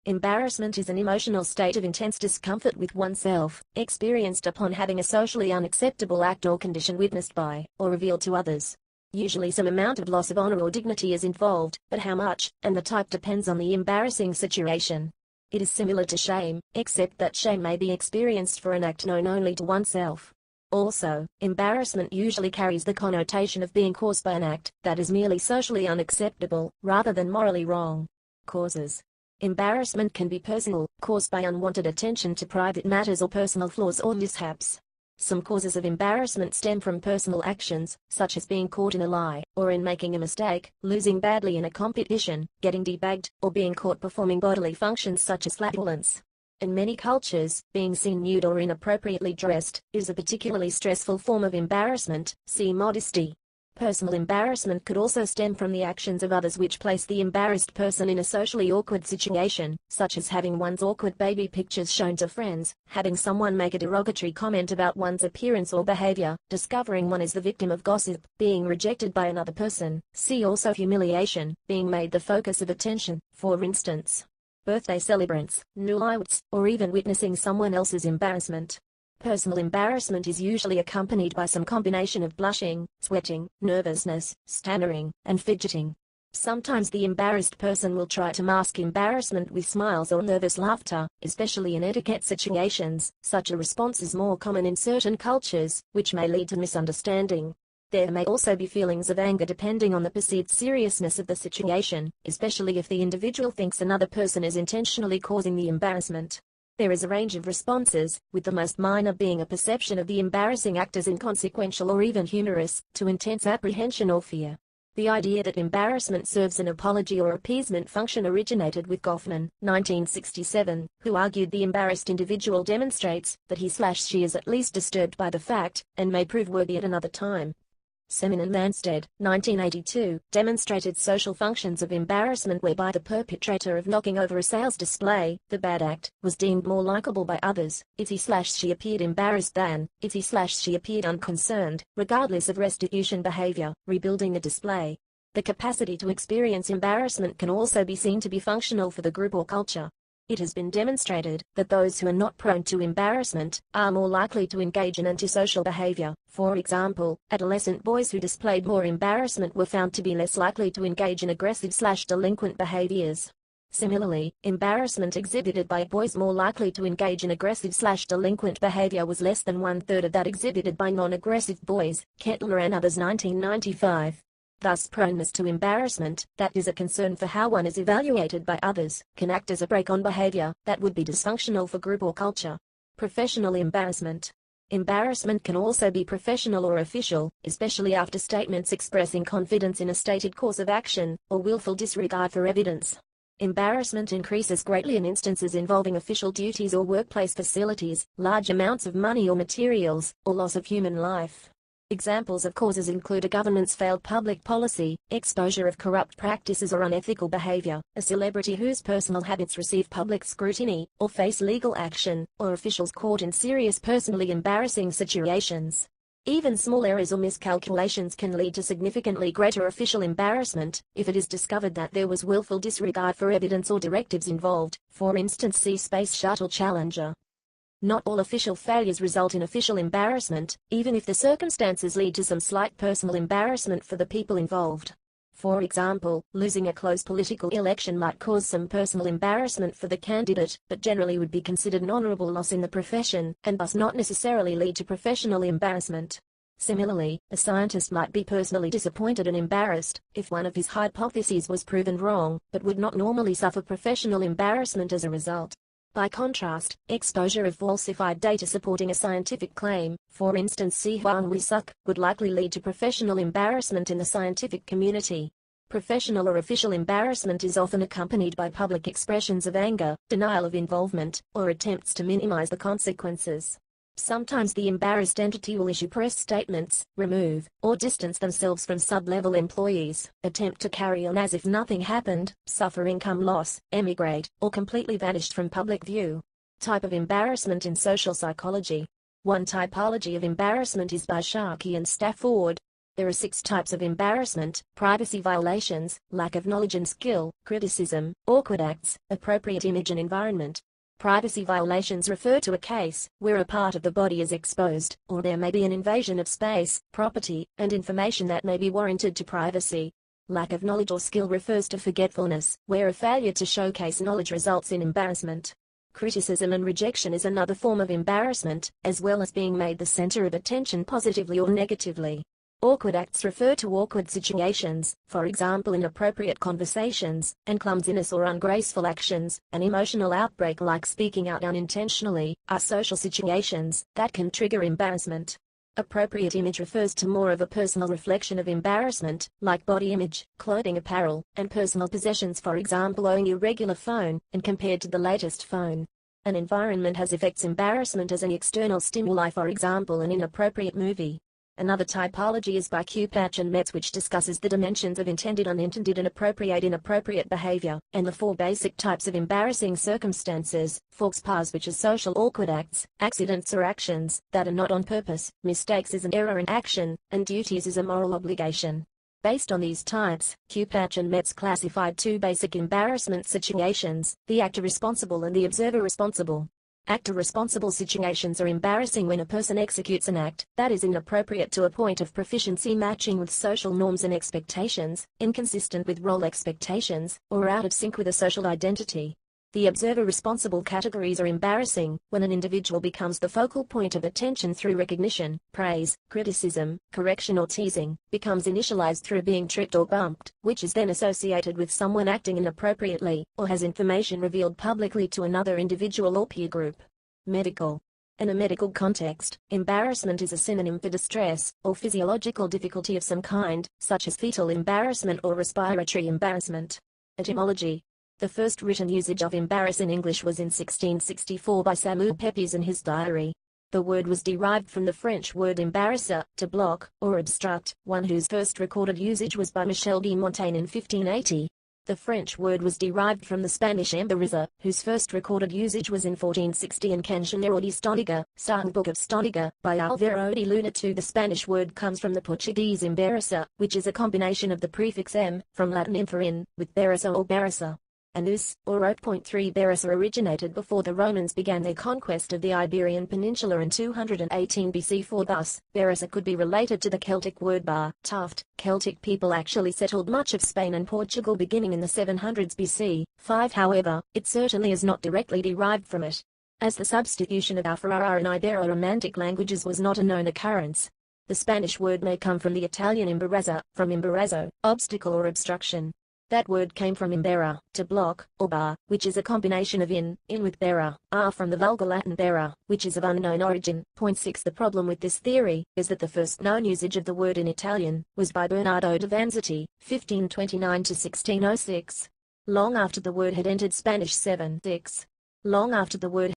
Embarrassment is an emotional state of intense discomfort with oneself, experienced upon having a socially unacceptable act or condition witnessed by, or revealed to others. Usually some amount of loss of honor or dignity is involved, but how much, and the type depends on the embarrassing situation. It is similar to shame, except that shame may be experienced for an act known only to oneself. Also, embarrassment usually carries the connotation of being caused by an act that is merely socially unacceptable, rather than morally wrong. Causes. Embarrassment can be personal, caused by unwanted attention to private matters or personal flaws or mishaps. Some causes of embarrassment stem from personal actions, such as being caught in a lie, or in making a mistake, losing badly in a competition, getting debagged, or being caught performing bodily functions such as flatulence. In many cultures, being seen nude or inappropriately dressed is a particularly stressful form of embarrassment. See modesty. Personal embarrassment could also stem from the actions of others which place the embarrassed person in a socially awkward situation, such as having one's awkward baby pictures shown to friends, having someone make a derogatory comment about one's appearance or behavior, discovering one is the victim of gossip, being rejected by another person. See also humiliation, being made the focus of attention, for instance, birthday celebrants, newlyweds, or even witnessing someone else's embarrassment. Personal embarrassment is usually accompanied by some combination of blushing, sweating, nervousness, stammering, and fidgeting. Sometimes the embarrassed person will try to mask embarrassment with smiles or nervous laughter, especially in etiquette situations. Such a response is more common in certain cultures, which may lead to misunderstanding. There may also be feelings of anger depending on the perceived seriousness of the situation, especially if the individual thinks another person is intentionally causing the embarrassment. There is a range of responses, with the most minor being a perception of the embarrassing act as inconsequential or even humorous, to intense apprehension or fear. The idea that embarrassment serves an apology or appeasement function originated with Goffman, 1967, who argued the embarrassed individual demonstrates that he/she is at least disturbed by the fact, and may prove worthy at another time. Semin and Manstead, 1982, demonstrated social functions of embarrassment whereby the perpetrator of knocking over a sales display, the bad act, was deemed more likable by others if he/she appeared embarrassed than if he/she appeared unconcerned, regardless of restitution behavior, rebuilding the display. The capacity to experience embarrassment can also be seen to be functional for the group or culture. It has been demonstrated that those who are not prone to embarrassment are more likely to engage in antisocial behavior. For example, adolescent boys who displayed more embarrassment were found to be less likely to engage in aggressive/delinquent behaviors. Similarly, embarrassment exhibited by boys more likely to engage in aggressive/delinquent behavior was less than one-third of that exhibited by non-aggressive boys. Kettler and others, 1995. Thus proneness to embarrassment, that is a concern for how one is evaluated by others, can act as a brake on behavior that would be dysfunctional for group or culture. Professional embarrassment. Embarrassment can also be professional or official, especially after statements expressing confidence in a stated course of action, or willful disregard for evidence. Embarrassment increases greatly in instances involving official duties or workplace facilities, large amounts of money or materials, or loss of human life. Examples of causes include a government's failed public policy, exposure of corrupt practices or unethical behavior, a celebrity whose personal habits receive public scrutiny, or face legal action, or officials caught in serious personally embarrassing situations. Even small errors or miscalculations can lead to significantly greater official embarrassment, if it is discovered that there was willful disregard for evidence or directives involved. For instance, see Space Shuttle Challenger. Not all official failures result in official embarrassment, even if the circumstances lead to some slight personal embarrassment for the people involved. For example, losing a close political election might cause some personal embarrassment for the candidate, but generally would be considered an honorable loss in the profession, and thus not necessarily lead to professional embarrassment. Similarly, a scientist might be personally disappointed and embarrassed if one of his hypotheses was proven wrong, but would not normally suffer professional embarrassment as a result. By contrast, exposure of falsified data supporting a scientific claim, for instance see Huang Wei-suk, would likely lead to professional embarrassment in the scientific community. Professional or official embarrassment is often accompanied by public expressions of anger, denial of involvement, or attempts to minimize the consequences. Sometimes the embarrassed entity will issue press statements, remove, or distance themselves from sub-level employees, attempt to carry on as if nothing happened, suffer income loss, emigrate, or completely vanished from public view. Type of embarrassment in social psychology. One typology of embarrassment is by Sharkey and Stafford. There are 6 types of embarrassment: privacy violations, lack of knowledge and skill, criticism, awkward acts, appropriate image and environment. Privacy violations refer to a case where a part of the body is exposed, or there may be an invasion of space, property, and information that may be warranted to privacy. Lack of knowledge or skill refers to forgetfulness, where a failure to showcase knowledge results in embarrassment. Criticism and rejection is another form of embarrassment, as well as being made the center of attention positively or negatively. Awkward acts refer to awkward situations, for example inappropriate conversations, and clumsiness or ungraceful actions. An emotional outbreak like speaking out unintentionally are social situations that can trigger embarrassment. Appropriate image refers to more of a personal reflection of embarrassment, like body image, clothing, apparel, and personal possessions, for example owning a regular phone, and compared to the latest phone. An environment has affects embarrassment as an external stimuli, for example an inappropriate movie. Another typology is by Kupach and Metz, which discusses the dimensions of intended, unintended, and inappropriate behavior, and the 4 basic types of embarrassing circumstances: faux pas, which is social awkward acts; accidents or actions that are not on purpose; mistakes is an error in action; and duties is a moral obligation. Based on these types, Kupach and Metz classified 2 basic embarrassment situations: the actor responsible and the observer responsible. Actor-responsible situations are embarrassing when a person executes an act that is inappropriate to a point of proficiency, matching with social norms and expectations, inconsistent with role expectations, or out of sync with a social identity. The observer-responsible categories are embarrassing when an individual becomes the focal point of attention through recognition, praise, criticism, correction or teasing, becomes initialized through being tripped or bumped, which is then associated with someone acting inappropriately, or has information revealed publicly to another individual or peer group. Medical. In a medical context, embarrassment is a synonym for distress, or physiological difficulty of some kind, such as fetal embarrassment or respiratory embarrassment. Etymology. The first written usage of embarrass in English was in 1664 by Samuel Pepys in his diary. The word was derived from the French word embarrasser, to block, or obstruct, one whose first recorded usage was by Michel de Montaigne in 1580. The French word was derived from the Spanish embarazar, whose first recorded usage was in 1460 in Cancionero de Stoniga, Songbook of Stoniga, by Alvaro de Luna II. The Spanish word comes from the Portuguese embarrassar, which is a combination of the prefix em, from Latin em for in, with barassa or barassa. Anus, or oak.3 Barassa originated before the Romans began their conquest of the Iberian Peninsula in 218 BC. For thus, Barassa could be related to the Celtic word bar, tuft. Celtic people actually settled much of Spain and Portugal beginning in the 700s BC. 5 However, it certainly is not directly derived from it, as the substitution of Alfarara in Ibero-Romantic languages was not a known occurrence. The Spanish word may come from the Italian imbarazzo, from imbarazzo, obstacle or obstruction. That word came from imbera, to block, or bar, which is a combination of in with barra, from the vulgar Latin barra, which is of unknown origin. Point 6 The problem with this theory is that the first known usage of the word in Italian was by Bernardo da Vanzetti, 1529 to 1606. Long after the word had entered Spanish 7-6. Long after the word